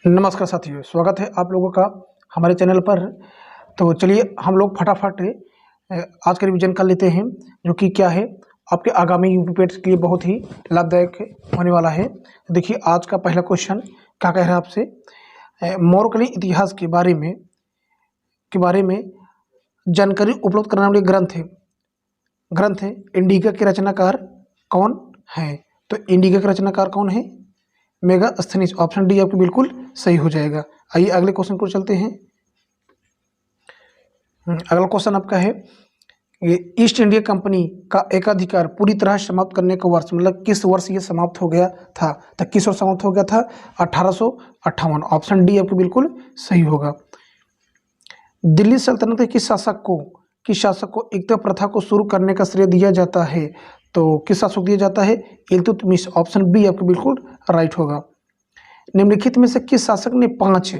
नमस्कार साथियों, स्वागत है आप लोगों का हमारे चैनल पर। तो चलिए हम लोग फटाफट आज का रिवीजन कर लेते हैं, जो कि क्या है आपके आगामी यूपी पेट्स के लिए बहुत ही लाभदायक होने वाला है। देखिए आज का पहला क्वेश्चन क्या कह रहा है आपसे, मौर्यकालीन इतिहास के बारे में जानकारी उपलब्ध कराने वाले ग्रंथ है इंडिका के रचनाकार कौन है। तो इंडिका के रचनाकार कौन है? मेगास्थनीज। ऑप्शन डी आपको बिल्कुल सही हो जाएगा। आइए अगले क्वेश्चन को चलते हैं। अगला क्वेश्चन आपका है, ये ईस्ट इंडिया कंपनी का एकाधिकार पूरी तरह समाप्त करने का वर्ष, मतलब किस वर्ष ये समाप्त हो गया था? तो किस वर्ष समाप्त हो गया था? 1858। ऑप्शन डी आपको बिल्कुल सही होगा। दिल्ली सल्तनत के किस शासक को एकता प्रथा को शुरू करने का श्रेय दिया जाता है? तो किस शासक दिया जाता है? इल्तुतमिश। ऑप्शन बी आपको बिल्कुल राइट होगा। निम्नलिखित में से किस शासक ने 5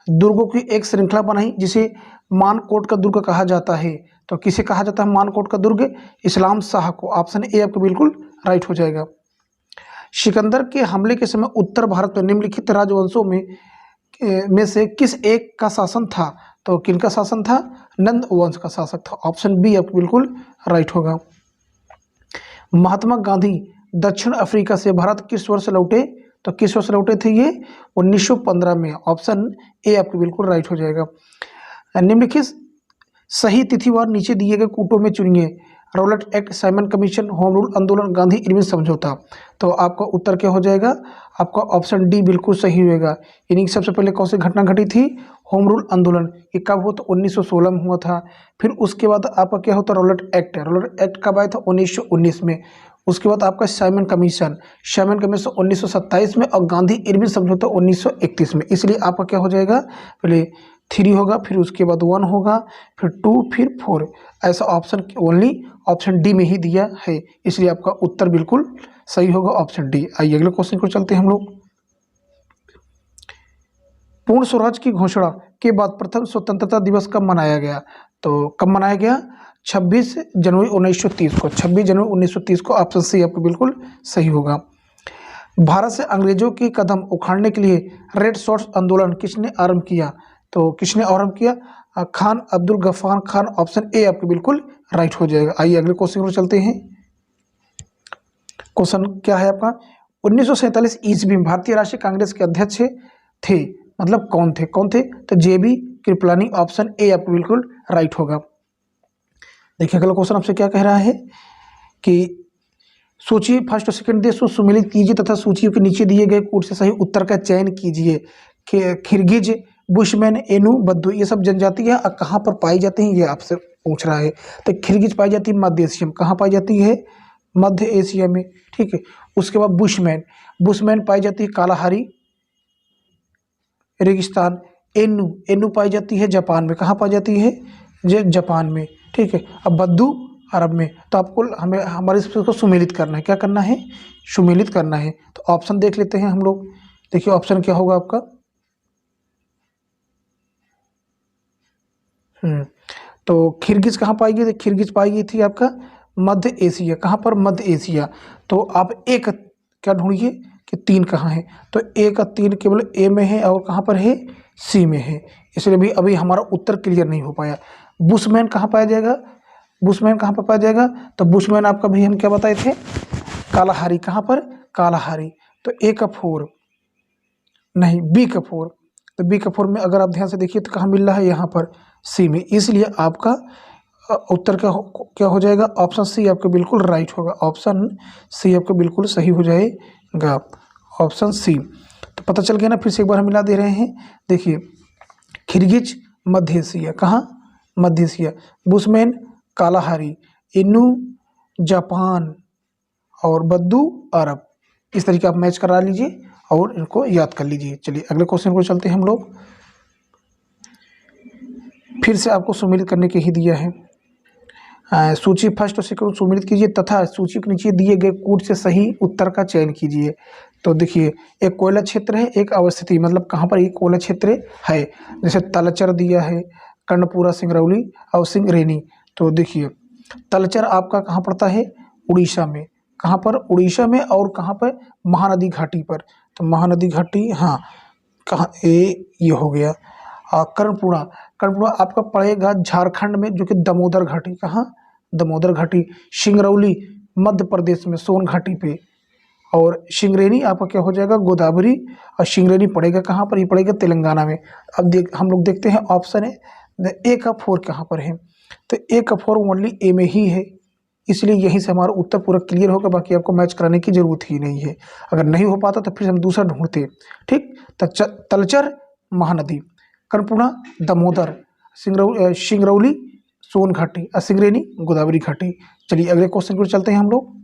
दुर्गों की एक श्रृंखला बनाई जिसे मानकोट का दुर्ग कहा जाता है? तो किसे कहा जाता है मानकोट का दुर्ग? इस्लाम शाह को। ऑप्शन ए आपको बिल्कुल राइट हो जाएगा। सिकंदर के हमले के समय उत्तर भारत में निम्नलिखित राजवंशों में से किस एक का शासन था? तो किनका शासन था? नंद वंश का शासक था। ऑप्शन बी आपको बिल्कुल राइट होगा। महात्मा गांधी दक्षिण अफ्रीका से भारत किस वर्ष लौटे? तो किस वर्ष लौटे थे ये? 1915 में। ऑप्शन ए आपको बिल्कुल राइट हो जाएगा। निम्नलिखित सही तिथिवार नीचे दिए गए कूटों में चुनिए। Rowlatt act, Simon commission, home rule आंदोलन, गांधी इरविन समझौता। तो आपका उत्तर क्या हो जाएगा? आपका ऑप्शन डी बिल्कुल सही होगा। यानी कि सबसे पहले कौन सी घटना घटी थी? होम रूल आंदोलन। ये कब हुआ? तो 1916 में हुआ था। फिर उसके बाद आपका क्या होता? रॉलेट एक्ट कब आया था? 1919 में। उसके बाद आपका साइमन कमीशन 1927 में, और गांधी इरविन समझौता 1931 में। इसलिए आपका क्या हो जाएगा? पहले 3 होगा, फिर उसके बाद 1 होगा, फिर 2, फिर 4। ऐसा ऑप्शन ओनली ऑप्शन डी में ही दिया है, इसलिए आपका उत्तर बिल्कुल सही होगा ऑप्शन डी। आइए अगले क्वेश्चन को चलते हैं हम लोग। पूर्ण स्वराज की घोषणा के बाद प्रथम स्वतंत्रता दिवस कब मनाया गया? तो कब मनाया गया? 26 जनवरी 1930 को। 26 जनवरी 1930 को। ऑप्शन सी आपको बिल्कुल सही होगा। भारत से अंग्रेजों के कदम उखाड़ने के लिए रेड शॉर्ट्स आंदोलन किसने आरंभ किया? तो किसने आरंभ किया? खान अब्दुल गफ्फार खान। ऑप्शन ए आपको बिल्कुल राइट हो जाएगा। आइए अगले क्वेश्चन पर चलते हैं। क्वेश्चन क्या है आपका? 1947 ईस्वी में भारतीय राष्ट्रीय कांग्रेस के अध्यक्ष थे, मतलब कौन थे? तो जेबी कृपलानी। ऑप्शन ए आपको बिल्कुल राइट होगा। देखिए अगला क्वेश्चन आपसे क्या कह रहा है कि सूची फर्स्ट और सेकंड देश को सुमेलित कीजिए तथा सूचियों के नीचे दिए गए कूट से सही उत्तर का चयन कीजिए। खिरगिज, बुशमैन, एनु, बद्दू, ये सब जनजाति है, कहाँ पर पाई जाती हैं ये आपसे पूछ रहा है। तो खिरगिज पाई जाती है मध्य एशिया में। कहाँ पाई जाती है? मध्य एशिया में, ठीक है। उसके बाद बुशमैन पाई जाती है कालाहारी रेगिस्तान। एनु पाई जाती है जापान में। कहाँ पाई जाती है? जापान में, ठीक है। अब बद्दू अरब में। तो आपको हमारे इसको सुमेलित करना है। क्या करना है? सुमेलित करना है। तो ऑप्शन देख लेते हैं हम लोग। देखिए ऑप्शन क्या होगा आपका? तो खिरगिज कहाँ पाई गई? खिरगिज पाई गई थी आपका मध्य एशिया। कहाँ पर? मध्य एशिया। तो आप एक क्या ढूंढिए कि 3 कहाँ है? तो ए का 3 केवल ए में है, और कहाँ पर है? सी में है। इसलिए भी अभी हमारा उत्तर क्लियर नहीं हो पाया। बुशमैन कहाँ पाया जाएगा? बुशमैन कहाँ पर पाया जाएगा? तो बुशमैन आपका भी हम क्या बताए थे? कालाहारी। कहाँ पर? कालाहारी। तो ए का 4 नहीं, बी का 4। तो बी का 4 में अगर आप ध्यान से देखिए तो कहाँ मिल रहा है? यहाँ पर सी में। इसलिए आपका उत्तर क्या हो जाएगा? ऑप्शन सी आपको बिल्कुल राइट होगा। ऑप्शन सी आपको बिल्कुल सही हो जाएगा। Option C. तो पता चल गया ना? फिर से एक बार हम मिला दे रहे हैं। देखिए खिरगिज मध्य एशिया। कहाँ? मध्य एशिया। बुशमैन कालाहारी, इन्नू जापान, और बद्दू अरब। इस तरीके आप मैच करा लीजिए और इनको याद कर लीजिए। चलिए अगले क्वेश्चन को चलते हैं हम लोग। फिर से आपको सुमेलित करने के ही दिया है। सूची फर्स्ट और सेकंड सुमेलित कीजिए तथा सूची के नीचे दिए गए कूट से सही उत्तर का चयन कीजिए। तो देखिए एक कोयला क्षेत्र है, एक अवस्थिति, मतलब कहाँ पर ये कोयला क्षेत्र है। जैसे तलचर दिया है, कर्णपुरा, सिंगरौली और सिंगरेनी। तो देखिए तलचर आपका कहाँ पड़ता है? उड़ीसा में। कहाँ पर? उड़ीसा में। और कहाँ पर? महानदी घाटी पर। तो महानदी घाटी, हाँ, कहाँ ये हो गया कर्णपुरा। कर्णपुरा आपका पड़ेगा झारखंड में, जो कि दामोदर घाटी, कहाँ, दामोदर घाटी। सिंगरौली मध्य प्रदेश में सोन घाटी पे। और सिंगरेनी आपका क्या हो जाएगा, गोदावरी। और सिंगरेनी पड़ेगा कहाँ पर, ये पड़ेगा तेलंगाना में। अब हम लोग देखते हैं ऑप्शन है ए का 4 कहाँ पर है, तो ए का 4 ओनली ए में ही है, इसलिए यहीं से हमारा उत्तर पूरा क्लियर होगा। बाकी आपको मैच कराने की जरूरत ही नहीं है। अगर नहीं हो पाता तो फिर हम दूसरा ढूंढते। ठीक, तलचर महानदी, कर्णपुरा दामोदर, सिंगरौली सोन घाटी, सिंगरेनी गोदावरी घाटी। चलिए अगले क्वेश्चन पर चलते हैं हम लोग।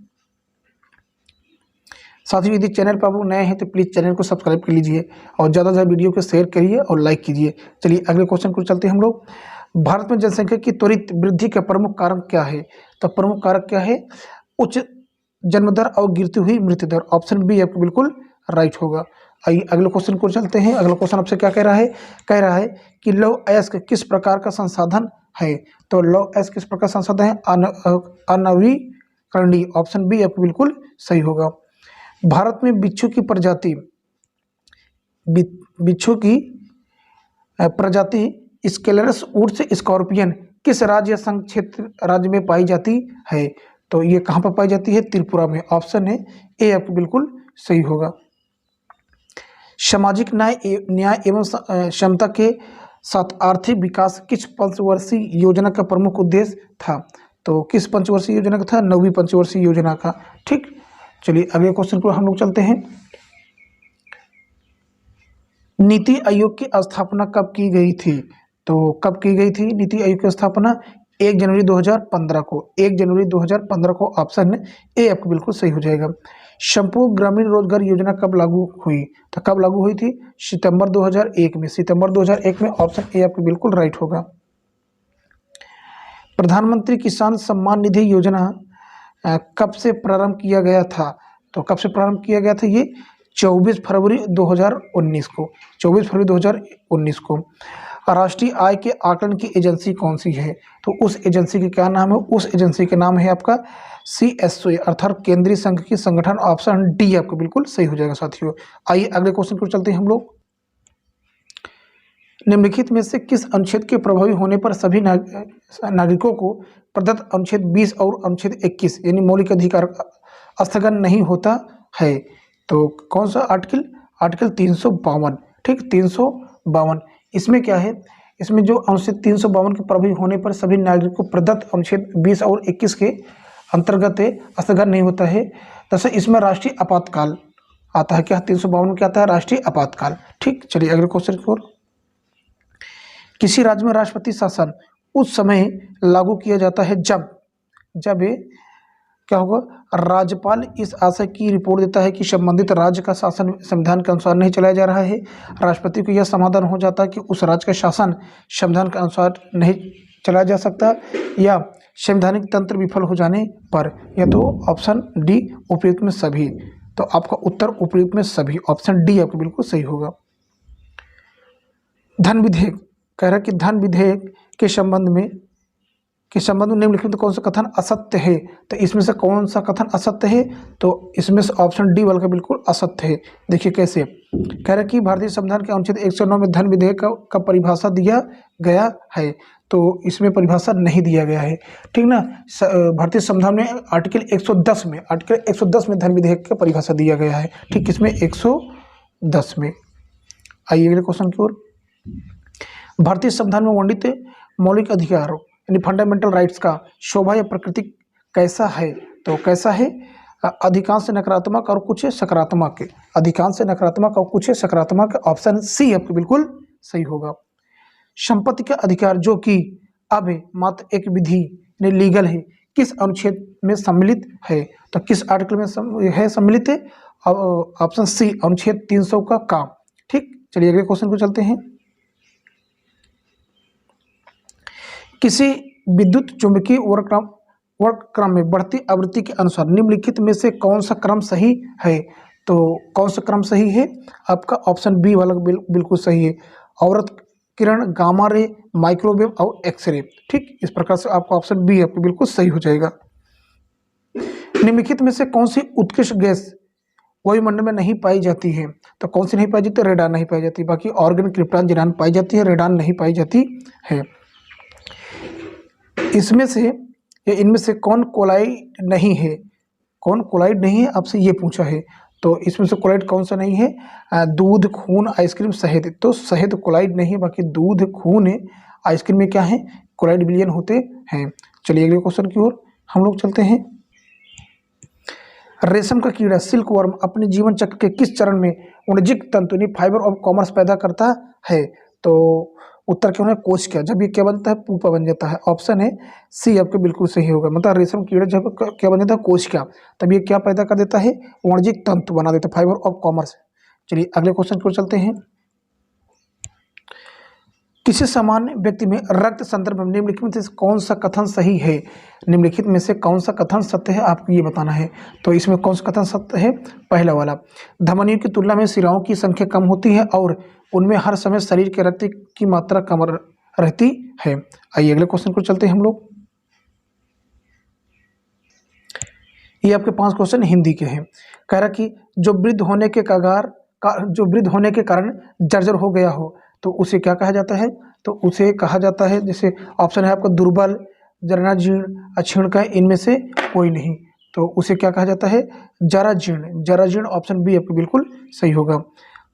साथियों यदि चैनल पर आप लोग नए हैं तो प्लीज़ चैनल को सब्सक्राइब कर लीजिए और ज़्यादा से ज़्यादा वीडियो को शेयर करिए और लाइक कीजिए। चलिए अगले क्वेश्चन को चलते हैं हम लोग। भारत में जनसंख्या की त्वरित वृद्धि का प्रमुख कारण क्या है, तो प्रमुख कारक क्या है, उच्च जन्म दर और गिरती हुई मृत्यु दर। ऑप्शन बी आपको बिल्कुल राइट होगा। आइए अगले क्वेश्चन को चलते हैं। अगला क्वेश्चन आपसे क्या कह रहा है, कह रहा है कि लौह अयस्क किस प्रकार का संसाधन है, तो लौह अयस्क किस प्रकार संसाधन है, अनवीकरणीय। ऑप्शन बी आपको बिल्कुल सही होगा। भारत में बिच्छू की प्रजाति स्केलरस उर्स स्कॉर्पियन किस राज्य या संघ क्षेत्र राज्य में पाई जाती है, तो ये कहाँ पर पाई जाती है, त्रिपुरा में। ऑप्शन है ए आपको बिल्कुल सही होगा। सामाजिक न्याय एवं क्षमता के साथ आर्थिक विकास किस पंचवर्षीय योजना का प्रमुख उद्देश्य था, तो किस पंचवर्षीय योजना का था, 9वीं पंचवर्षीय योजना का। ठीक, चलिए अगले क्वेश्चन पर हम लोग चलते हैं। नीति आयोग की स्थापना कब की गई थी, तो कब की गई थी नीति आयोग की स्थापना, 1 जनवरी 2015 को, 1 जनवरी 2015 को। ऑप्शन ए आपको बिल्कुल सही हो जाएगा। संपूर्ण ग्रामीण रोजगार योजना कब लागू हुई, तो कब लागू हुई थी, सितंबर 2001 में, सितंबर 2001 में। ऑप्शन ए आपको बिल्कुल राइट होगा। प्रधानमंत्री किसान सम्मान निधि योजना कब से प्रारंभ किया गया था, तो कब से प्रारंभ किया गया था, ये 24 फरवरी 2019 को, 24 फरवरी 2019 को। राष्ट्रीय आय के आकलन की एजेंसी कौन सी है, तो उस एजेंसी के क्या नाम है, उस एजेंसी के नाम है आपका CSO अर्थात केंद्रीय संघ की संगठन। ऑप्शन डी आपको बिल्कुल सही हो जाएगा साथियों। आइए अगले क्वेश्चन पर चलते हैं हम लोग। निम्नलिखित में से किस अनुच्छेद के प्रभावी होने पर सभी नागरिकों को प्रदत्त अनुच्छेद 20 और अनुच्छेद 21 यानी मौलिक अधिकार स्थगन नहीं होता है, तो कौन सा आर्टिकल, आर्टिकल 352। ठीक, 352। इसमें क्या है, इसमें जो अनुच्छेद 352 के प्रभावी होने पर सभी नागरिकों को प्रदत्त अनुच्छेद 20 और 21 के अंतर्गत स्थगन नहीं होता है। जैसे इसमें राष्ट्रीय आपातकाल आता है, क्या 352 में क्या आता है, राष्ट्रीय आपातकाल। ठीक, चलिए अगले क्वेश्चन की ओर। किसी राज्य में राष्ट्रपति शासन उस समय लागू किया जाता है जब क्या होगा, राज्यपाल इस आशय की रिपोर्ट देता है कि संबंधित राज्य का शासन संविधान के अनुसार नहीं चलाया जा रहा है। राष्ट्रपति को यह समाधान हो जाता है कि उस राज्य का शासन संविधान के अनुसार नहीं चलाया जा सकता, या संवैधानिक तंत्र विफल हो जाने पर, या तो ऑप्शन डी उपयुक्त में सभी। तो आपका उत्तर उपयुक्त में सभी, ऑप्शन डी आपको बिल्कुल सही होगा। धन विधेयक कह रहा है कि धन विधेयक के संबंध में निम्नलिखित में कौन सा कथन असत्य है, तो इसमें से कौन सा कथन असत्य है, तो इसमें से ऑप्शन डी वाला का बिल्कुल असत्य है। देखिए कैसे कह रहा है कि भारतीय संविधान के अनुच्छेद 109 में धन विधेयक का परिभाषा दिया गया है, तो इसमें परिभाषा नहीं दिया गया है। ठीक ना, भारतीय संविधान में आर्टिकल 110 में धन विधेयक का परिभाषा दिया गया है। ठीक, किसमें, 110 में। आइए अगले क्वेश्चन की ओर। भारतीय संविधान में वर्णित मौलिक अधिकारों यानी फंडामेंटल राइट्स का शोभा या प्रकृति कैसा है, तो कैसा है, अधिकांश नकारात्मक और कुछ सकारात्मक, अधिकांश नकारात्मक और कुछ सकारात्मक। ऑप्शन सी आपको बिल्कुल सही होगा। संपत्ति का अधिकार जो कि अब मात्र एक विधि यानी लीगल है, किस अनुच्छेद में सम्मिलित है, तो किस आर्टिकल में है सम्मिलित है, ऑप्शन सी अनुच्छेद 300 का काम। ठीक, चलिए अगले क्वेश्चन को चलते हैं। किसी विद्युत चुंबकीय वर्गक्रम में बढ़ती आवृत्ति के अनुसार निम्नलिखित में से कौन सा क्रम सही है, तो कौन सा क्रम सही है, आपका ऑप्शन बी वाला बिल्कुल सही है। अवरत किरण, गामा रे, माइक्रोवेव और एक्सरे। ठीक, इस प्रकार से आपका ऑप्शन बी आपको बिल्कुल सही हो जाएगा। निम्नलिखित में से कौन सी उत्कृष्ट गैस वायुमंडल में नहीं पाई जाती है। तो कौन सी नहीं पाई जाती? रेडान नहीं पाई जाती। बाकी ऑर्गन, क्रिप्टॉन, ज़ीनान पाई जाती है, रेडान नहीं पाई जाती है। इसमें से या इनमें से कौन कोलाइड नहीं है? कौन कोलाइड नहीं है, आपसे ये पूछा है। तो इसमें से कोलाइड कौन सा नहीं है? दूध, खून, आइसक्रीम, शहद। तो शहद कोलाइड नहीं है, बाकी दूध, खून है, आइसक्रीम में क्या है? कोलाइड विलयन होते हैं। चलिए अगले क्वेश्चन की ओर हम लोग चलते हैं। रेशम का कीड़ा सिल्क वर्म अपने जीवन चक्र के किस चरण में वाणिज्यिक तंतु यानी फाइबर ऑफ कॉमर्स पैदा करता है? तो उत्तर क्या होना? कोशिका। जब ये क्या बनता है? पुपा बन जाता है। ऑप्शन है सी आपके बिल्कुल सही होगा। मतलब रेशम कीड़ा जब क्या बन जाता है? कोशिका, तब ये क्या पैदा कर देता है? वाणिज्यिक तंतु बना देता है, फाइबर ऑफ कॉमर्स। चलिए अगले क्वेश्चन की ओर चलते हैं। किसी सामान्य व्यक्ति में रक्त संदर्भ में निम्नलिखित में से कौन सा कथन सही है? निम्नलिखित में से कौन सा कथन सत्य है, आपको ये बताना है। तो इसमें कौन सा कथन सत्य है? पहला वाला, धमनियों की तुलना में शिराओं की संख्या कम होती है और उनमें हर समय शरीर के रक्त की मात्रा कम रहती है। आइए अगले क्वेश्चन को चलते हैं हम लोग। ये आपके 5 क्वेश्चन हिंदी के हैं। कह रहा कि जो वृद्ध होने के कारण जर्जर हो गया हो, तो उसे क्या कहा जाता है? तो उसे कहा जाता है, जैसे ऑप्शन है आपका दुर्बल, जराजीर्ण, अक्षीणकाय, इनमें से कोई नहीं। तो उसे क्या कहा जाता है? जराजीर्ण। जराजीर्ण ऑप्शन बी आपको बिल्कुल सही होगा।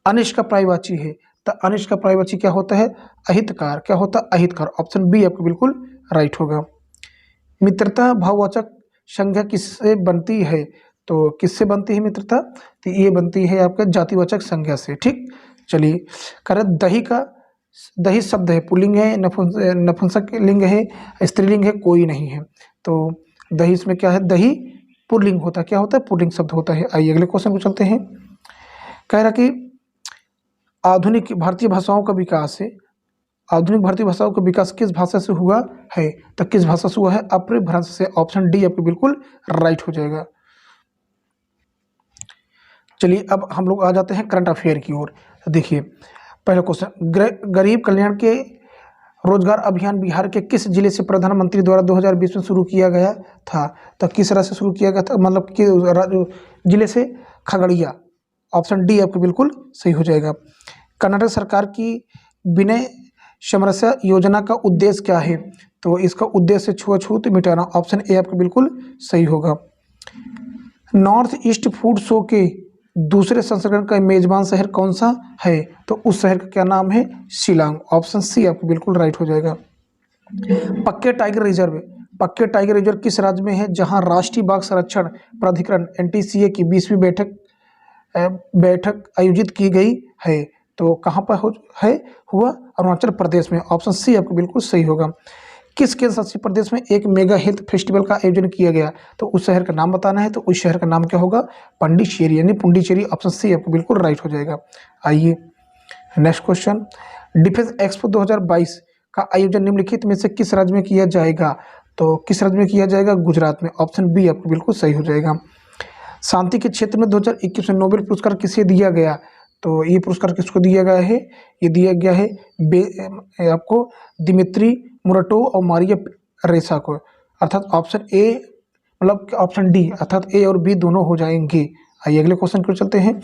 अनिष्ट का पर्यायवाची है, तो अनिष्ट का पर्यायवाची क्या होता है? अहितकार। क्या होता है? अहितकार। ऑप्शन बी आपको बिल्कुल राइट होगा। मित्रता भाववाचक संज्ञा किससे बनती है? तो किससे बनती है मित्रता? तो ये बनती है आपका जातिवाचक संज्ञा से। ठीक, चलिए। कर दही शब्द है, पुल्लिंग है, नपुंसक लिंग है, स्त्रीलिंग है, कोई नहीं है। तो दही इसमें क्या है? दही पुल्लिंग होता है। क्या होता है? पुल्लिंग शब्द होता है। आइए अगले क्वेश्चन को चलते हैं। कह रहा कि आधुनिक भारतीय भाषाओं का विकास है, आधुनिक भारतीय भाषाओं का विकास किस भाषा से हुआ है? तो किस भाषा से हुआ है? अपभ्रंश से। ऑप्शन डी आपको बिल्कुल राइट हो जाएगा। चलिए अब हम लोग आ जाते हैं करंट अफेयर की ओर। तो देखिए पहला क्वेश्चन, गरीब कल्याण के रोजगार अभियान बिहार के किस जिले से प्रधानमंत्री द्वारा 2020 में शुरू किया गया था? तो किस राज्य से शुरू किया गया था? मतलब कि जिले से? खगड़िया। ऑप्शन डी आपको बिल्कुल सही हो जाएगा। कर्नाटक सरकार की विनय समरस्या योजना का उद्देश्य क्या है? तो इसका उद्देश्य छुआछूत मिटाना। ऑप्शन ए आपको बिल्कुल सही होगा। नॉर्थ ईस्ट फूड शो के दूसरे संस्करण का मेजबान शहर कौन सा है? तो उस शहर का क्या नाम है? शिलांग। ऑप्शन सी आपको बिल्कुल राइट हो जाएगा। पक्के टाइगर रिजर्व, पक्के टाइगर रिजर्व किस राज्य में है जहां राष्ट्रीय बाघ संरक्षण प्राधिकरण NTCA की 20वीं बैठक आयोजित की गई है? तो कहाँ पर हुआ? अरुणाचल प्रदेश में। ऑप्शन सी आपको बिल्कुल सही होगा। किस केंद्र शासित प्रदेश में एक मेगा हेल्थ फेस्टिवल का आयोजन किया गया? तो उस शहर का नाम बताना है। तो उस शहर का नाम क्या होगा? पांडिचेरी यानी पुंडीचेरी। ऑप्शन सी आपको बिल्कुल राइट हो जाएगा। आइए नेक्स्ट क्वेश्चन, डिफेंस एक्सपो 2022 का आयोजन निम्नलिखित में से किस राज्य में किया जाएगा? तो किस राज्य में किया जाएगा? गुजरात में। ऑप्शन बी आपको बिल्कुल सही हो जाएगा। शांति के क्षेत्र में 2021 में नोबेल पुरस्कार किसे दिया गया? तो ये पुरस्कार किसको दिया गया है? ये दिया गया है आपको दिमित्री मुराटोव और मारिया रेसा को। अर्थात ऑप्शन ए, मतलब ऑप्शन डी, अर्थात ए और बी दोनों हो जाएंगे। आइए अगले क्वेश्चन पर चलते हैं।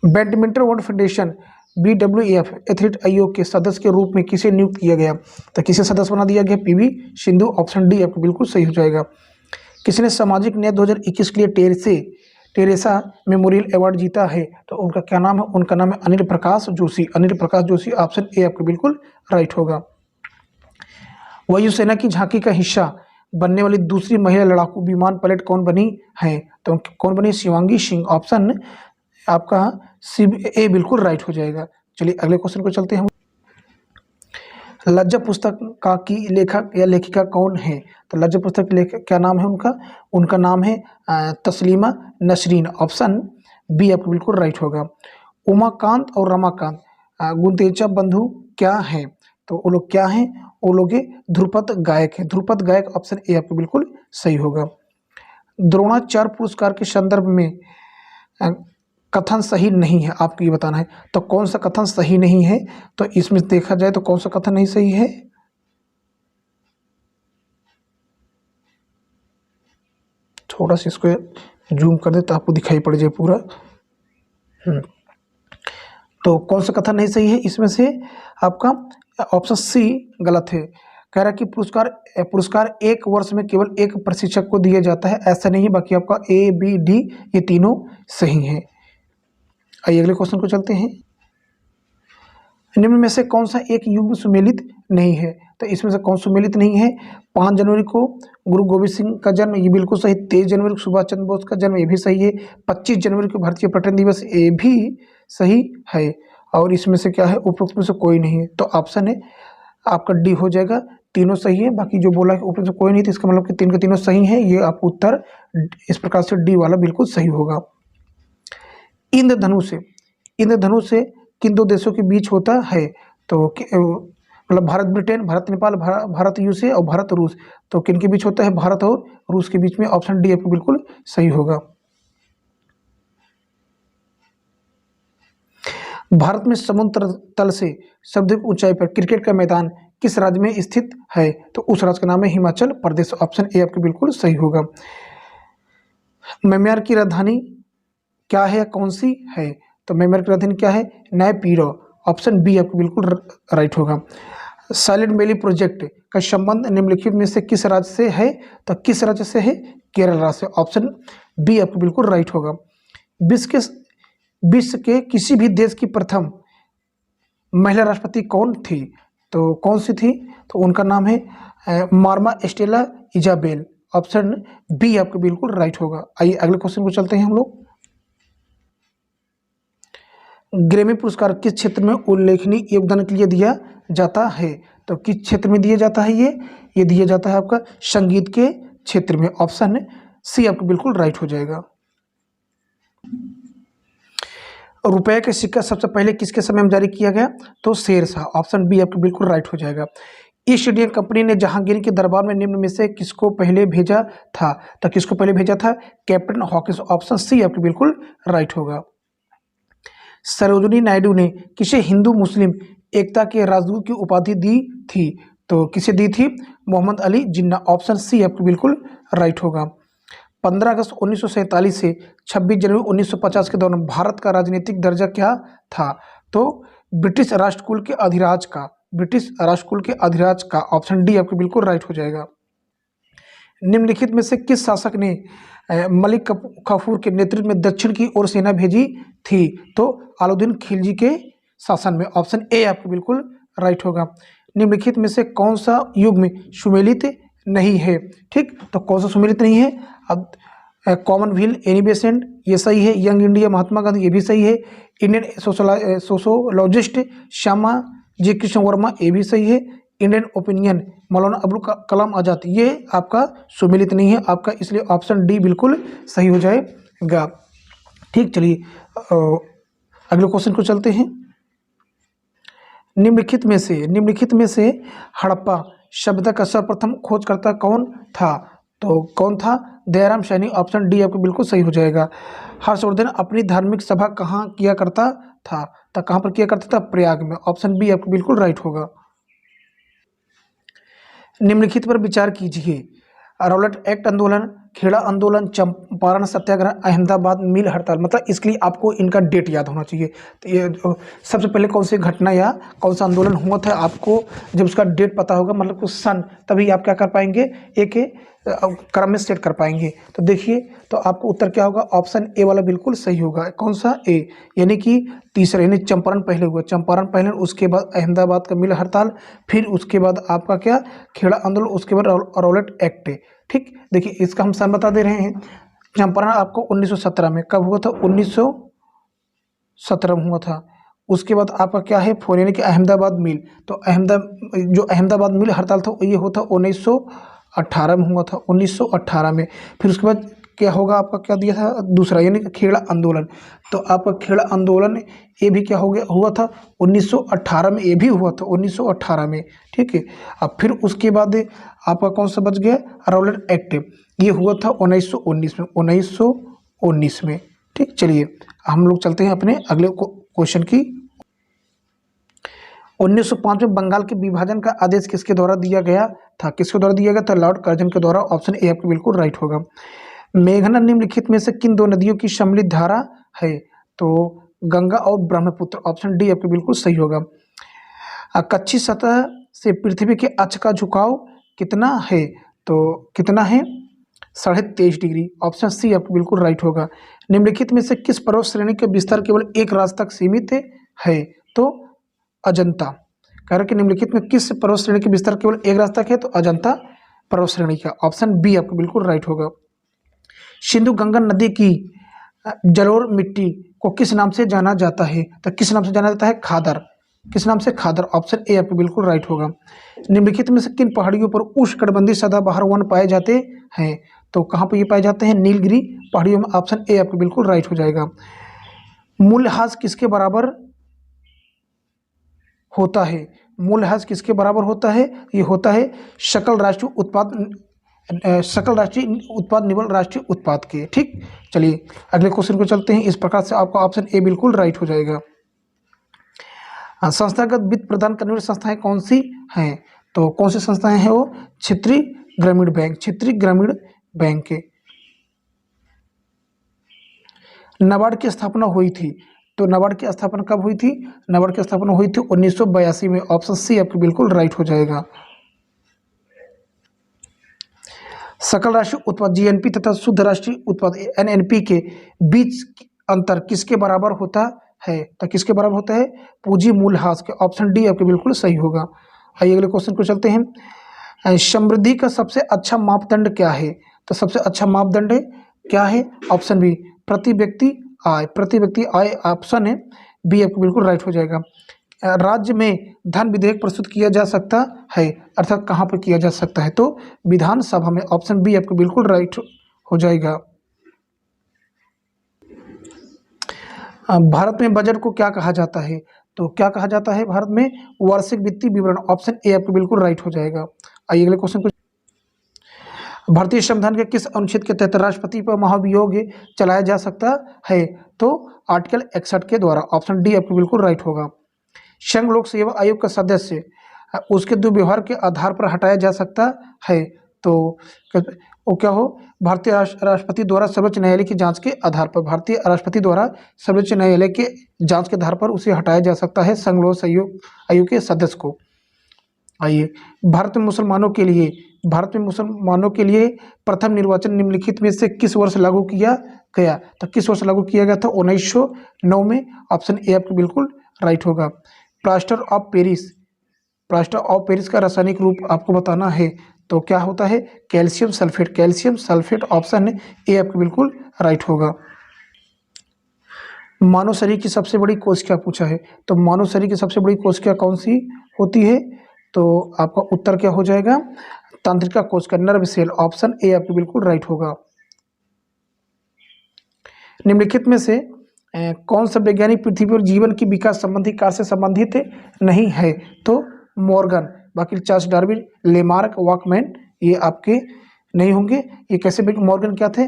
Badminton world federation BWF athlete आयोग के सदस्य के रूप में किसे नियुक्त किया गया? तो किसे सदस्य बना दिया गया? PV सिंधु। ऑप्शन डी आपको बिल्कुल सही हो जाएगा। किसने सामाजिक न्याय 2021 के लिए टेरेसा मेमोरियल अवार्ड जीता है? तो उनका क्या नाम है? उनका नाम है अनिल प्रकाश जोशी। अनिल प्रकाश जोशी। ऑप्शन ए आपको बिल्कुल राइट होगा। वायुसेना की झांकी का हिस्सा बनने वाली दूसरी महिला लड़ाकू विमान पायलट कौन बनी है? तो कौन बनी? शिवांगी सिंह। ऑप्शन आपका ए बिल्कुल राइट हो जाएगा। चलिए अगले क्वेश्चन को चलते हैं। लज्जा पुस्तक का की लेखक या लेखिका कौन है? तो लज्जा पुस्तक के लेखक क्या नाम है उनका? उनका नाम है तस्लीमा नसरीन। ऑप्शन बी आपको बिल्कुल राइट होगा। उमाकांत और रमाकांत गुंतेचा बंधु क्या हैं? तो वो लोग क्या हैं? वो लोग ध्रुपद गायक हैं। ध्रुपद गायक। ऑप्शन ए आपको बिल्कुल सही होगा। द्रोणाचार्य पुरस्कार के संदर्भ में कथन सही नहीं है, आपको ये बताना है। तो कौन सा कथन सही नहीं है? तो इसमें देखा जाए तो कौन सा कथन नहीं सही है? थोड़ा सा इसको जूम कर दे तो आपको दिखाई पड़ जाए पूरा। तो कौन सा कथन नहीं सही है इसमें से? आपका ऑप्शन सी गलत है। कह रहा है कि पुरस्कार एक वर्ष में केवल एक प्रशिक्षक को दिया जाता है, ऐसा नहीं है। बाकी आपका ए बी डी ये तीनों सही हैं। आइए अगले क्वेश्चन को चलते हैं। निम्न में से कौन सा एक युग्म सुमेलित नहीं है? तो इसमें से कौन सुमेलित नहीं है? 5 जनवरी को गुरु गोविंद सिंह का जन्म, ये बिल्कुल सही। 23 जनवरी को सुभाष चंद्र बोस का जन्म, ये भी सही है। 25 जनवरी को भारतीय पर्यटन दिवस, ये भी सही है। और इसमें से क्या है? उपरोक्त में से कोई नहीं है। तो ऑप्शन है आपका डी हो जाएगा। तीनों सही है। बाकी जो बोला है उपरोक्त से कोई नहीं, तो इसका मतलब कि तीन के तीनों सही है। ये आपका उत्तर इस प्रकार से डी वाला बिल्कुल सही होगा। इंद्रधनुष से किन दो देशों के बीच होता है? तो मतलब भारत ब्रिटेन, भारत नेपाल, भारत यूएसए और भारत रूस। तो किन के बीच होता है? भारत और रूस के बीच में। ऑप्शन डी आपको बिल्कुल सही होगा। भारत में समुद्र तल से सर्वाधिक ऊंचाई पर क्रिकेट का मैदान किस राज्य में स्थित है? तो उस राज्य का नाम है हिमाचल प्रदेश। ऑप्शन ए आपके बिल्कुल सही होगा। म्यांमार की राजधानी क्या है, कौन सी है? तो म्यांमार की राजधानी क्या है? नैपीरो। ऑप्शन बी आपको बिल्कुल राइट होगा। साइलेंट वैली प्रोजेक्ट का संबंध निम्नलिखित में से किस राज्य से है? तो किस राज्य से है? केरल राज्य से। ऑप्शन बी आपको बिल्कुल राइट होगा। विश्व के किसी भी देश की प्रथम महिला राष्ट्रपति कौन थी? तो कौन सी थी? तो उनका नाम है मार्मा एस्टेला इजाबेल। ऑप्शन बी आपको बिल्कुल राइट होगा। आइए अगले क्वेश्चन को चलते हैं हम लोग। ग्रैमी पुरस्कार किस क्षेत्र में उल्लेखनीय योगदान के लिए दिया जाता है? तो किस क्षेत्र में दिया जाता है? ये दिया जाता है आपका संगीत के क्षेत्र में। ऑप्शन सी आपको बिल्कुल राइट हो जाएगा। रुपए का सिक्का सबसे पहले किसके समय में जारी किया गया? तो शेरशाह। ऑप्शन बी आपको बिल्कुल राइट हो जाएगा। ईस्ट इंडिया कंपनी ने जहांगीर के दरबार में निम्न में से किसको पहले भेजा था? तो किसको पहले भेजा था? Captain Hawkins. ऑप्शन सी आपको बिल्कुल राइट होगा। सरोजिनी नायडू ने किसे हिंदू मुस्लिम एकता के राजदूत की उपाधि दी थी? तो किसे दी थी? मोहम्मद अली जिन्ना। ऑप्शन सी आपको बिल्कुल राइट होगा। 15 अगस्त 1947 से 26 जनवरी 1950 के दौरान भारत का राजनीतिक दर्जा क्या था? तो ब्रिटिश राष्ट्रकुल के अधिराज का। ऑप्शन डी आपको बिल्कुल राइट हो जाएगा। निम्नलिखित में से किस शासक ने मलिक काफूर के नेतृत्व में दक्षिण की ओर सेना भेजी थी? तो अलाउद्दीन खिलजी के शासन में। ऑप्शन ए आपको बिल्कुल राइट होगा। निम्नलिखित में से कौन सा युग्म सुमेलित नहीं है? ठीक, तो कौन सा सुमेलित नहीं है? अब कॉमनवेल्थ एनी बेसेंट, ये सही है। यंग इंडिया महात्मा गांधी, ये भी सही है। इंडियन सोशोलॉजिस्ट श्यामा जी कृष्ण वर्मा, ये भी सही है। इंडियन ओपिनियन मौलाना अबुल कलाम आज़ाद, ये आपका सुमेलित नहीं है आपका, इसलिए ऑप्शन डी बिल्कुल सही हो जाएगा। ठीक, चलिए अगले क्वेश्चन को चलते हैं। निम्नलिखित में से हड़प्पा सभ्यता का सर्वप्रथम खोजकर्ता कौन था? तो कौन था? दयाराम सैनी। ऑप्शन डी आपको बिल्कुल सही हो जाएगा। हर्षवर्धन अपनी धार्मिक सभा कहाँ किया करता था? तो कहाँ पर किया करता था? प्रयाग में। ऑप्शन बी आपको बिल्कुल राइट होगा। निम्नलिखित पर विचार कीजिए। रॉलेट एक्ट आंदोलन, खेड़ा आंदोलन, चंपारण सत्याग्रह, अहमदाबाद मिल हड़ताल। मतलब इसके लिए आपको इनका डेट याद होना चाहिए। तो ये सबसे पहले कौन सी घटना या कौन सा आंदोलन हुआ था, आपको जब उसका डेट पता होगा, मतलब कुछ सन, तभी आप क्या कर पाएंगे, एक क्रम में सेट कर पाएंगे। तो देखिए, तो आपको उत्तर क्या होगा? ऑप्शन ए वाला बिल्कुल सही होगा। कौन सा? ए, यानी कि तीसरा, यानी चंपारण पहले हुआ, चंपारण पहले, उसके बाद अहमदाबाद का मिल हड़ताल, फिर उसके बाद आपका क्या, खेड़ा आंदोलन, उसके बाद रॉलेट एक्ट। ठीक, देखिए इसका हम सन बता दे रहे हैं। चंपारण आपको 1917 में, कब हुआ था? 1917 में हुआ था। उसके बाद आपका क्या है, फोन, यानी कि अहमदाबाद मिल। तो अहमदाबाद मिल हड़ताल था, ये होता 1918 में हुआ था, 1918 में। फिर उसके बाद क्या होगा, आपका क्या दिया था दूसरा, यानी कि खेड़ा आंदोलन। तो आपका खेड़ा आंदोलन ये भी क्या हो गया, हुआ था 1918 में, ये भी हुआ था 1918 में। ठीक है, अब फिर उसके बाद आपका कौन सा बच गया, रॉलेट एक्ट, ये हुआ था 1919 में, 1919 में। ठीक, चलिए हम लोग चलते हैं अपने अगले क्वेश्चन की। 1905 में बंगाल के विभाजन का आदेश किसके द्वारा दिया गया था? किसके द्वारा दिया गया था? लॉर्ड कर्जन के द्वारा। ऑप्शन ए आपको बिल्कुल राइट होगा। मेघना निम्नलिखित में से किन दो नदियों की सम्मिलित धारा है? तो गंगा और ब्रह्मपुत्र, ऑप्शन डी आपके बिल्कुल सही होगा। कच्ची सतह से पृथ्वी के अक्ष का झुकाव कितना है, तो कितना है 23.5 डिग्री, ऑप्शन सी आपको बिल्कुल राइट होगा। निम्नलिखित में से किस पर्वत श्रेणी का विस्तार केवल एक रास्ता तक सीमित है, तो अजंता। कह रहा है कि निम्नलिखित में किस पर्वत श्रेणी का विस्तार केवल एक रास्ता तक है, तो अजंता पर्वत श्रेणी का, ऑप्शन बी आपको बिल्कुल राइट होगा। सिंधु गंगा नदी की जलोढ़ मिट्टी को किस नाम से जाना जाता है, तो किस नाम से जाना जाता है, खादर, किस नाम से, खादर, ऑप्शन ए आपको बिल्कुल राइट होगा। निम्नलिखित में से किन पहाड़ियों पर उष्णकटिबंधीय सदाबहार वन पाए जाते हैं, तो कहाँ पर ये पाए जाते हैं, नीलगिरी पहाड़ियों में, ऑप्शन ए आपको बिल्कुल राइट हो जाएगा। मूल्यह्रास किसके बराबर होता है, मूल्यह्रास किसके बराबर होता है, ये होता है सकल राष्ट्रीय उत्पाद निवल राष्ट्रीय उत्पाद के। ठीक, चलिए अगले क्वेश्चन को चलते हैं। इस प्रकार से आपका ऑप्शन ए बिल्कुल राइट हो जाएगा। संस्थागत वित्त प्रदान करने वाली संस्थाएं कौन सी हैं, तो कौन सी संस्थाएं हैं वो, क्षेत्रीय ग्रामीण बैंक, क्षेत्रीय ग्रामीण बैंक के। नाबार्ड की स्थापना हुई थी, तो नाबार्ड की स्थापना कब हुई थी, नाबार्ड की स्थापना हुई थी 1982 में, ऑप्शन सी आपको बिल्कुल राइट हो जाएगा। सकल राष्ट्रीय उत्पाद जीएनपी तथा शुद्ध राष्ट्रीय उत्पाद एनएनपी के बीच अंतर किसके बराबर होता है, तो किसके बराबर होता है, पूंजी मूल्यह्रास के, ऑप्शन डी आपके बिल्कुल सही होगा। आइए अगले क्वेश्चन को चलते हैं। समृद्धि का सबसे अच्छा मापदंड क्या है, तो सबसे अच्छा मापदंड क्या है, ऑप्शन बी प्रति व्यक्ति आय, प्रति व्यक्ति आय ऑप्शन है बी आपको बिल्कुल राइट हो जाएगा। राज्य में धन विधेयक प्रस्तुत किया जा सकता है, अर्थात कहाँ पर किया जा सकता है, तो विधानसभा में, ऑप्शन बी आपको बिल्कुल राइट हो जाएगा। भारत में बजट को क्या कहा जाता है, तो क्या कहा जाता है भारत में, वार्षिक वित्तीय विवरण, ऑप्शन ए आपको बिल्कुल राइट हो जाएगा। आइए अगले क्वेश्चन को। भारतीय संविधान के किस अनुच्छेद के तहत राष्ट्रपति पर महाभियोग चलाया जा सकता है, तो आर्टिकल 61 के द्वारा, ऑप्शन डी आपको बिल्कुल राइट होगा। संघ लोक सेवा आयोग का सदस्य उसके दुर्व्यवहार के आधार पर हटाया जा सकता है, तो वो क्या हो, भारतीय राष्ट्रपति द्वारा सर्वोच्च न्यायालय की जांच के आधार पर, भारतीय राष्ट्रपति द्वारा सर्वोच्च न्यायालय के जांच के आधार पर उसे हटाया जा सकता है संघ लोक आयोग के सदस्य को। आइए, भारत में मुसलमानों के लिए प्रथम निर्वाचन निम्नलिखित में से किस वर्ष लागू किया गया, तो किस वर्ष लागू किया गया था, 1909 में, ऑप्शन ए आपको बिल्कुल राइट होगा। प्लास्टर ऑफ पेरिस का रासायनिक रूप आपको बताना है, तो क्या होता है, calcium sulphate, calcium sulphate, option A आपको बिल्कुल राइट होगा। मानव शरीर की सबसे बड़ी कोशिका पूछा है, तो मानव शरीर की सबसे बड़ी कोशिका कौन सी होती है, तो आपका उत्तर क्या हो जाएगा, तंत्रिका कोशिका, नर्व सेल, ऑप्शन ए आपको बिल्कुल राइट होगा। निम्नलिखित में से कौन सा वैज्ञानिक पृथ्वी पर जीवन की विकास संबंधी कार्य से संबंधित नहीं है, तो मॉर्गन, बाकी चार्ल्स डार्विन, लेमार्क, वॉकमैन, ये आपके नहीं होंगे। ये कैसे, मॉर्गन क्या थे,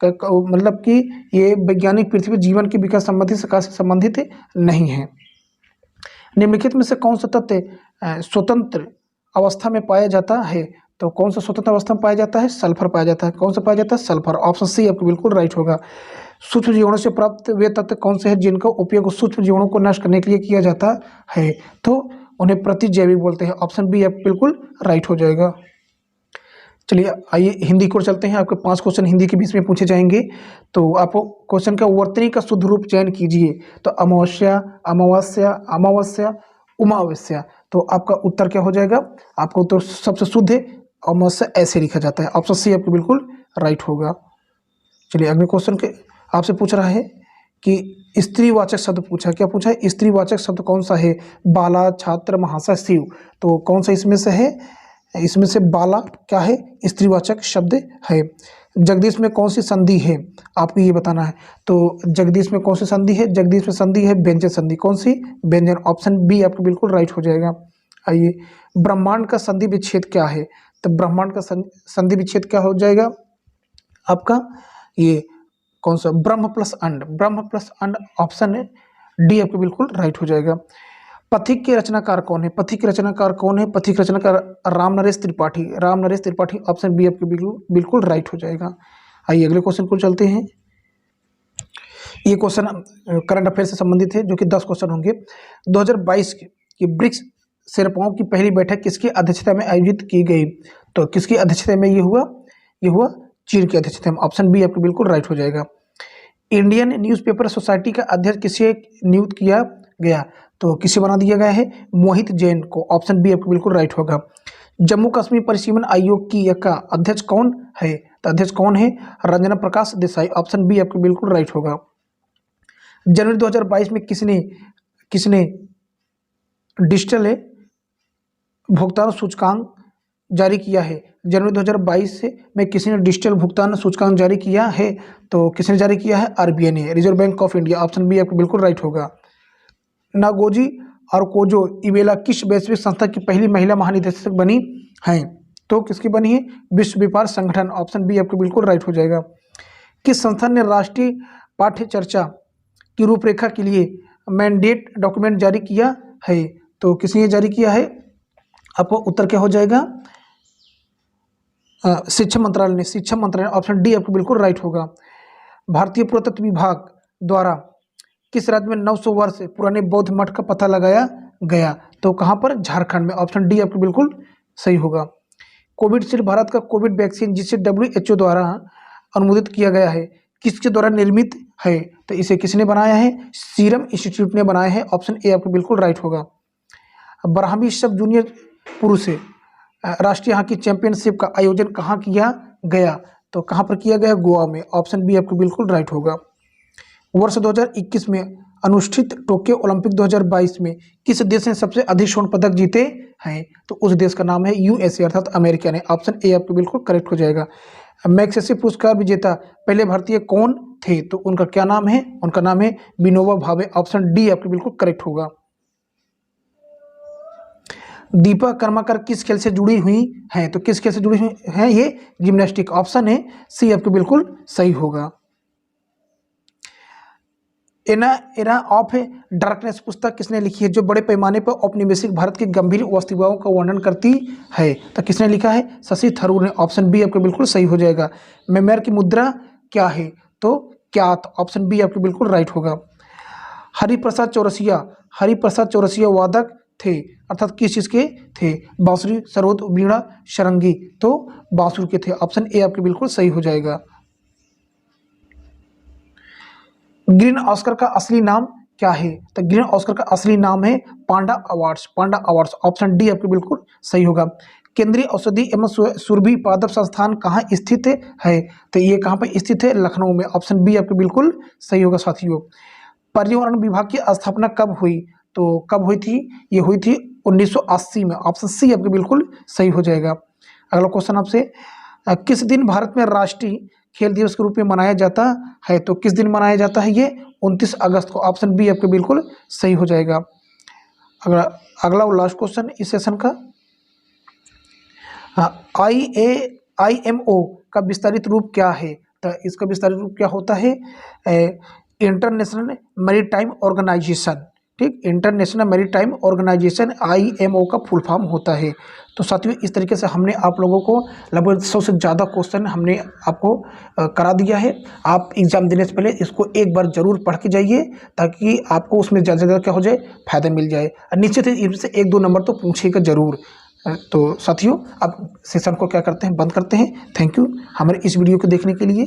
मतलब कि ये वैज्ञानिक पृथ्वी पर जीवन के विकास संबंधी कार्य से संबंधित नहीं है। निम्नलिखित में से कौन सा तत्व स्वतंत्र अवस्था में पाया जाता है, तो कौन सा स्वतंत्र अवस्था में पाया जाता है, सल्फर पाया जाता है, कौन सा पाया जाता है, सल्फर, ऑप्शन सी आपको बिल्कुल राइट होगा। सूक्ष्म जीवाणु से प्राप्त वे तत्व कौन से हैं जिनका उपयोग सूक्ष्म जीवाणु को नष्ट करने के लिए किया जाता है, तो उन्हें प्रतिजैविक बोलते हैं, ऑप्शन बी आप बिल्कुल राइट हो जाएगा। चलिए आइए हिंदी को चलते हैं। आपके 5 क्वेश्चन हिंदी के बीच में पूछे जाएंगे, तो आप क्वेश्चन का वर्तनी का शुद्ध रूप चयन कीजिए, तो अमावस्या, अमावस्या, अमावस्या, उमावस्या, तो आपका उत्तर क्या हो जाएगा, आपका उत्तर सबसे शुद्ध है अमावस्या, ऐसे लिखा जाता है, ऑप्शन सी आपको बिल्कुल राइट होगा। चलिए अगले क्वेश्चन के आपसे पूछ रहा है कि स्त्रीवाचक शब्द पूछा, क्या पूछा है, स्त्रीवाचक शब्द कौन सा है, बाला, छात्र, महाशय, शिव, तो कौन सा इसमें से है, इसमें से बाला क्या है, स्त्रीवाचक शब्द है। जगदीश में कौन सी संधि है, आपको ये बताना है, तो जगदीश में कौन सी संधि है, जगदीश में संधि है व्यंजन संधि, कौन सी, व्यंजन, ऑप्शन बी आपको बिल्कुल राइट हो जाएगा। आइए, ब्रह्मांड का संधि विच्छेद क्या है, तो ब्रह्मांड का संधि विच्छेद क्या हो जाएगा आपका, ये कौन सा, ब्रह्म प्लस अंड, ब्रह्म प्लस अंड, ऑप्शन डी आपको बिल्कुल राइट हो जाएगा। पथिक के रचनाकार कौन है, पथिक रचनाकार कौन है, पथिक रचनाकार राम नरेश त्रिपाठी, राम नरेश त्रिपाठी, ऑप्शन बी आपके बिल्कुल राइट हो जाएगा। आइए अगले क्वेश्चन को चलते हैं। ये क्वेश्चन करंट अफेयर से संबंधित है, जो कि 10 क्वेश्चन होंगे। 2022 की ब्रिक्स शेरपाओं की पहली बैठक किसकी अध्यक्षता में आयोजित की गई? तो किसकी अध्यक्षता में ये हुआ? ये हुआ चीन की अध्यक्षता में। ऑप्शन बी आपको बिल्कुल राइट हो जाएगा। इंडियन न्यूज़पेपर सोसाइटी का अध्यक्ष किसे नियुक्त किया गया? तो किसे बना दिया गया है? मोहित जैन को। ऑप्शन बी आपको बिल्कुल राइट होगा। जम्मू कश्मीर परिसीमन आयोग की का अध्यक्ष कौन है? तो अध्यक्ष कौन है? रंजना प्रकाश देसाई। ऑप्शन बी आपको बिल्कुल राइट होगा। जनवरी 2022 में किसने डिजिटल भुगतान सूचकांक जारी किया है? जनवरी 2022 में किसने डिजिटल भुगतान सूचकांक जारी किया है? तो किसने जारी किया है? आरबीआई ने, Reserve Bank of India. Option B आपको बिल्कुल राइट होगा। नागोजी और कोजो इवेला किस वैश्विक संस्था की पहली महिला महानिदेशक बनी हैं? तो किसकी बनी है? विश्व व्यापार संगठन। ऑप्शन बी आपको बिल्कुल राइट हो जाएगा। किस संस्थान ने राष्ट्रीय पाठ्य चर्चा की रूपरेखा के लिए मैंडेट डॉक्यूमेंट जारी किया है? तो किसने जारी किया है? आपको उत्तर क्या हो जाएगा? शिक्षा मंत्रालय ने। शिक्षा मंत्रालय। ऑप्शन डी आपको बिल्कुल राइट होगा। भारतीय पुरातत्व विभाग द्वारा किस राज्य में 900 वर्ष पुराने बौद्ध मठ का पता लगाया गया? तो कहाँ पर? झारखंड में। ऑप्शन डी आपको बिल्कुल सही होगा। कोविडशील्ड भारत का कोविड वैक्सीन जिसे WHO द्वारा अनुमोदित किया गया है, किसके द्वारा निर्मित है? तो इसे किसने बनाया है? सीरम इंस्टीट्यूट ने बनाया है। ऑप्शन ए आपको बिल्कुल राइट होगा। बरहमी सब जूनियर पुरुष राष्ट्रीय हॉकी चैंपियनशिप का आयोजन कहाँ किया गया? तो कहाँ पर किया गया? गोवा में। ऑप्शन बी आपको बिल्कुल राइट होगा। वर्ष 2021 में अनुष्ठित टोक्यो ओलंपिक 2022 में किस देश ने सबसे अधिक स्वर्ण पदक जीते हैं? तो उस देश का नाम है USA अर्थात अमेरिका ने। ऑप्शन ए आपको बिल्कुल करेक्ट हो जाएगा। मैग्सेसे पुरस्कार विजेता पहले भारतीय कौन थे? तो उनका क्या नाम है? उनका नाम है विनोबा भावे। ऑप्शन डी आपको बिल्कुल करेक्ट होगा। दीपा कर्माकर किस खेल से जुड़ी हुई हैं? तो किस खेल से जुड़ी हुई हैं? ये जिम्नास्टिक। ऑप्शन है सी आपको बिल्कुल सही होगा। एरा ऑफ डार्कनेस पुस्तक किसने लिखी है, जो बड़े पैमाने पर औपनिवेशिक भारत की गंभीर वास्तविकताओं का वर्णन करती है? तो किसने लिखा है? शशि थरूर ने। ऑप्शन बी आपको बिल्कुल सही हो जाएगा। मेमोर की मुद्रा क्या है? तो क्यात। ऑप्शन बी आपको बिल्कुल राइट होगा। हरिप्रसाद चौरसिया वादक थे, अर्थात किस चीज के थे? बांसुरी, सरोद, वीणा, शरंगी। तो बांसुरी के थे। ऑप्शन ए आपके बिल्कुल सही हो जाएगा। ग्रीन ऑस्कर का असली नाम क्या है? तो ग्रीन ऑस्कर का असली नाम है पांडा अवार्ड्स। पांडा अवार्ड्स। ऑप्शन डी आपको बिल्कुल सही होगा। केंद्रीय औषधि एवं सुरभि पादप संस्थान कहाँ स्थित है? तो ये कहाँ पर स्थित है? लखनऊ में। ऑप्शन बी आपको बिल्कुल सही होगा साथियों। पर्यावरण विभाग की स्थापना कब हुई? तो कब हुई थी? ये हुई थी 1980 में। ऑप्शन सी आपको बिल्कुल सही हो जाएगा। अगला क्वेश्चन आपसे, किस दिन भारत में राष्ट्रीय खेल दिवस के रूप में मनाया जाता है? तो किस दिन मनाया जाता है? ये 29 अगस्त को। ऑप्शन बी आपको बिल्कुल सही हो जाएगा। अगला और लास्ट क्वेश्चन इस सेशन का, IMO का विस्तारित रूप क्या है? तो इसका विस्तारित रूप क्या होता है? International Maritime Organization. ठीक, इंटरनेशनल मैरीटाइम ऑर्गेनाइजेशन IMO का फुल फॉर्म होता है। तो साथियों, इस तरीके से हमने आप लोगों को लगभग 100 से ज़्यादा क्वेश्चन हमने आपको करा दिया है। आप एग्जाम देने से पहले इसको एक बार जरूर पढ़ के जाइए, ताकि आपको उसमें ज़्यादा से ज़्यादा क्या हो जाए, फायदा मिल जाए। निश्चित ही इनसे 1-2 नंबर तो पूछेगा जरूर। तो साथियों, अब सेशन को क्या करते हैं, बंद करते हैं। थैंक यू हमारे इस वीडियो को देखने के लिए।